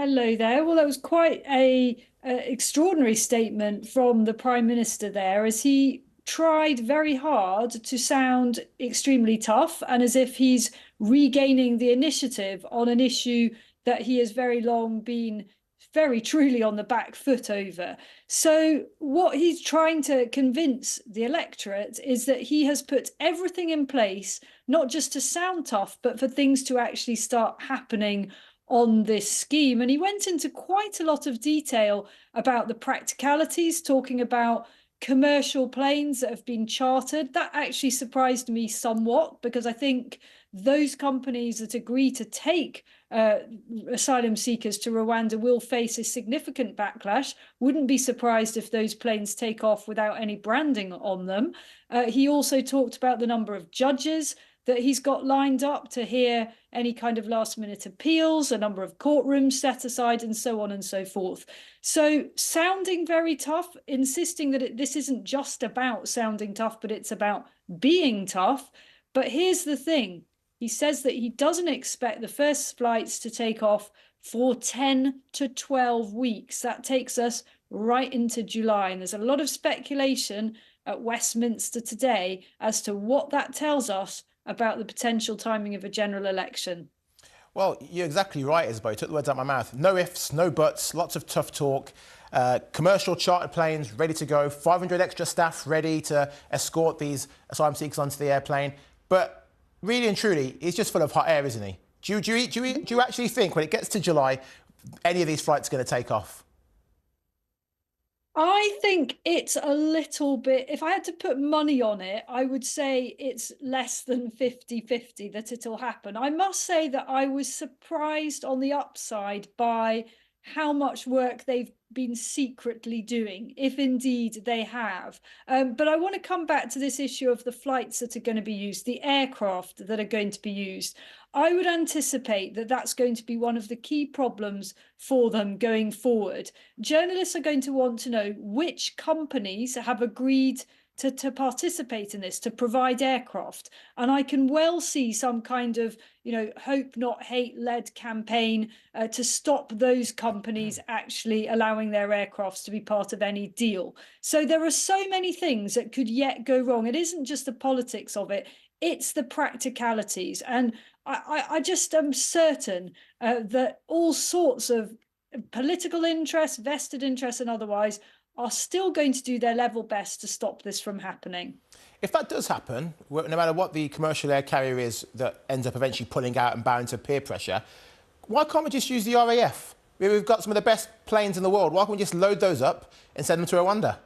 Hello there. Well, that was quite a extraordinary statement from the Prime Minister there, as he tried very hard to sound extremely tough and as if he's regaining the initiative on an issue that he has very long been very truly on the back foot over. So what he's trying to convince the electorate is that he has put everything in place, not just to sound tough, but for things to actually start happening on this scheme. And he went into quite a lot of detail about the practicalities, talking about commercial planes that have been chartered. That actually surprised me somewhat, because I think those companies that agree to take asylum seekers to Rwanda will face a significant backlash. Wouldn't be surprised if those planes take off without any branding on them. He also talked about the number of judges that he's got lined up to hear any kind of last minute appeals, a number of courtrooms set aside, and so on and so forth. So sounding very tough, insisting that this isn't just about sounding tough, but it's about being tough. But here's the thing. He says that he doesn't expect the first flights to take off for 10 to 12 weeks. That takes us right into July. And there's a lot of speculation at Westminster today as to what that tells us about the potential timing of a general election. Well, you're exactly right, Isabel. You took the words out of my mouth. No ifs, no buts, lots of tough talk. Commercial chartered planes ready to go, 500 extra staff ready to escort these asylum seekers onto the airplane. But really and truly, he's just full of hot air, isn't he? Do you actually think when it gets to July, any of these flights are going to take off? I think it's a little bit, if I had to put money on it, I would say it's less than 50-50 that it'll happen. I must say that I was surprised on the upside by how much work they've been secretly doing, if indeed they have. But I want to come back to this issue of the flights that are going to be used, the aircraft that are going to be used. I would anticipate that that's going to be one of the key problems for them going forward. Journalists are going to want to know which companies have agreed to participate in this, to provide aircraft. And I can well see some kind of, hope not hate led campaign to stop those companies actually allowing their aircrafts to be part of any deal. So there are so many things that could yet go wrong. It isn't just the politics of it, it's the practicalities. And I just am certain that all sorts of political interests, vested interests and otherwise, are still going to do their level best to stop this from happening. If that does happen, no matter what the commercial air carrier is that ends up eventually pulling out and bowing to peer pressure, why can't we just use the RAF? We've got some of the best planes in the world. Why can't we just load those up and send them to Rwanda?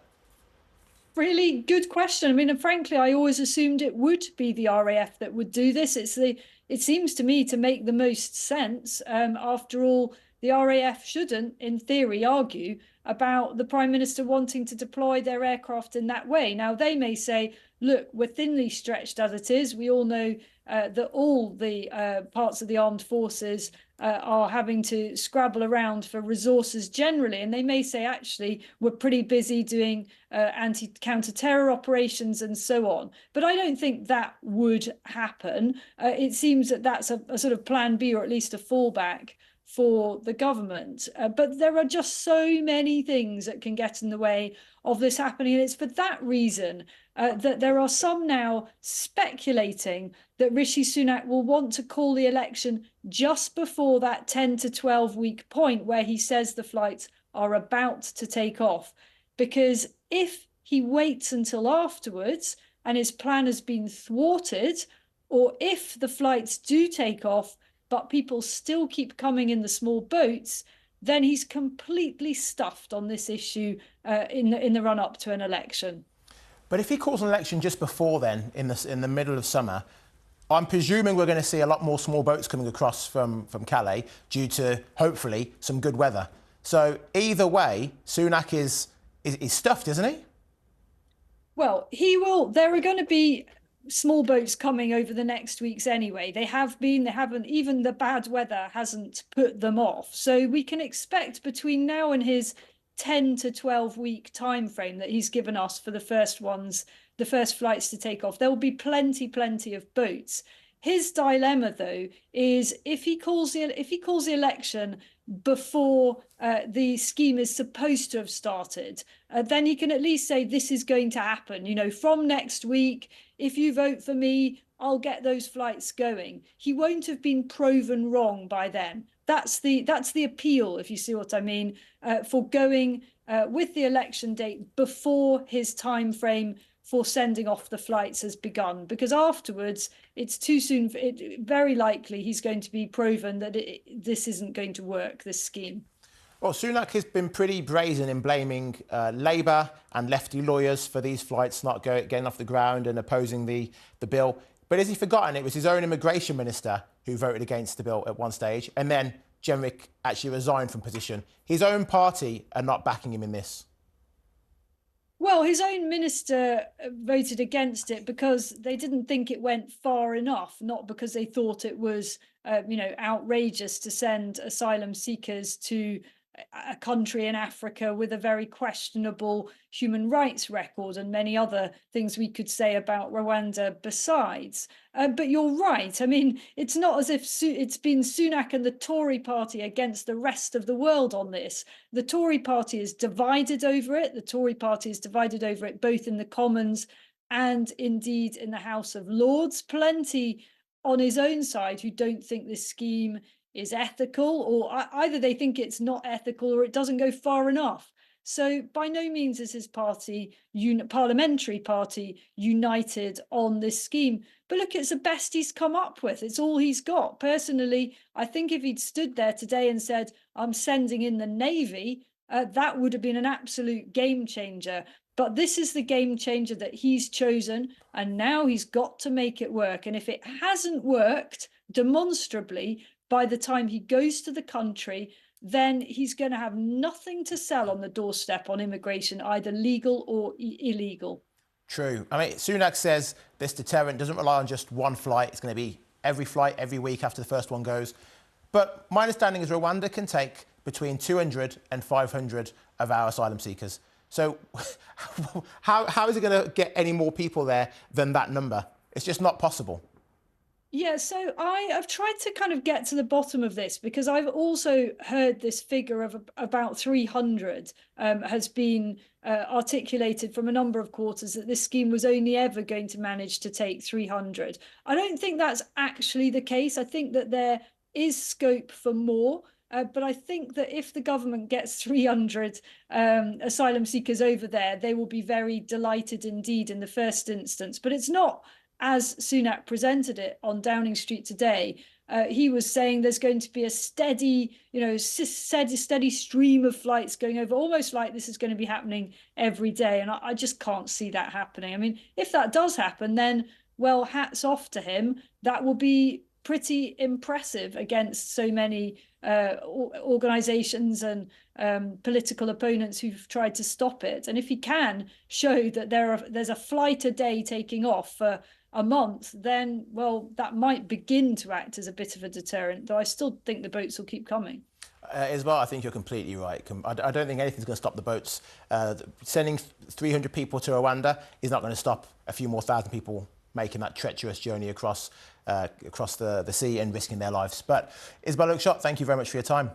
Really good question. I mean, and frankly, I always assumed it would be the RAF that would do this. It seems to me to make the most sense. After all, the RAF shouldn't, in theory, argue about the Prime Minister wanting to deploy their aircraft in that way. Now, they may say, look, we're thinly stretched as it is. We all know that all the parts of the armed forces are having to scrabble around for resources generally. And they may say, actually, we're pretty busy doing counter-terror operations and so on. But I don't think that would happen. It seems that that's a sort of plan B, or at least a fallback for the government. But there are just so many things that can get in the way of this happening. And it's for that reason that there are some now speculating that Rishi Sunak will want to call the election just before that 10 to 12 week point where he says the flights are about to take off. Because if he waits until afterwards and his plan has been thwarted, or if the flights do take off but people still keep coming in the small boats, then he's completely stuffed on this issue in the run-up to an election. But if he calls an election just before then, in the middle of summer, I'm presuming we're going to see a lot more small boats coming across from Calais due to, hopefully, some good weather. So either way, Sunak is stuffed, isn't he? Well, he will. There are going to be small boats coming over the next weeks anyway. They haven't, even the bad weather hasn't put them off. So we can expect between now and his 10 to 12 week time frame that he's given us for the first flights to take off, there will be plenty of boats. His dilemma, though, is if he calls the election before the scheme is supposed to have started, then he can at least say this is going to happen. You know, from next week, if you vote for me, I'll get those flights going. He won't have been proven wrong by then. That's the appeal, if you see what I mean, for going with the election date before his time frame for sending off the flights has begun, because afterwards it's too soon. Very likely he's going to be proven that this isn't going to work, this scheme. Well, Sunak has been pretty brazen in blaming Labour and lefty lawyers for these flights not getting off the ground and opposing the bill. But has he forgotten it was his own immigration minister who voted against the bill at one stage, and then Jenrick actually resigned from position? His own party are not backing him in this. Well, his own minister voted against it because they didn't think it went far enough, not because they thought it was, outrageous to send asylum seekers to a country in Africa with a very questionable human rights record and many other things we could say about Rwanda besides. But you're right. I mean, it's not as if it's been Sunak and the Tory party against the rest of the world on this. The Tory party is divided over it. The Tory party is divided over it both in the Commons and indeed in the House of Lords. Plenty on his own side who don't think this scheme is ethical, or either they think it's not ethical or it doesn't go far enough. So by no means is his party, parliamentary party, united on this scheme. But look, it's the best he's come up with. It's all he's got. Personally, I think if he'd stood there today and said, I'm sending in the Navy, that would have been an absolute game changer. But this is the game changer that he's chosen, and now he's got to make it work. And if it hasn't worked demonstrably, by the time he goes to the country, then he's going to have nothing to sell on the doorstep on immigration, either legal or illegal. True. I mean, Sunak says this deterrent doesn't rely on just one flight. It's going to be every flight, every week after the first one goes. But my understanding is Rwanda can take between 200 and 500 of our asylum seekers. So how is it going to get any more people there than that number? It's just not possible. Yeah, so I've tried to kind of get to the bottom of this, because I've also heard this figure of about 300 has been articulated from a number of quarters, that this scheme was only ever going to manage to take 300. I don't think that's actually the case. I think that there is scope for more. But I think that if the government gets 300 asylum seekers over there, they will be very delighted indeed in the first instance. But it's not as Sunak presented it on Downing Street today. He was saying there's going to be a steady stream of flights going over, almost like this is going to be happening every day. And I just can't see that happening. I mean, if that does happen, then, well, hats off to him. That will be pretty impressive against so many organizations and political opponents who've tried to stop it. And if he can show that there's a flight a day taking off for a month, then, well, that might begin to act as a bit of a deterrent, though I still think the boats will keep coming. Isabel, I think you're completely right. I don't think anything's going to stop the boats. Sending 300 people to Rwanda is not going to stop a few more thousand people making that treacherous journey across the sea and risking their lives. But Isabel Oakeshott, thank you very much for your time.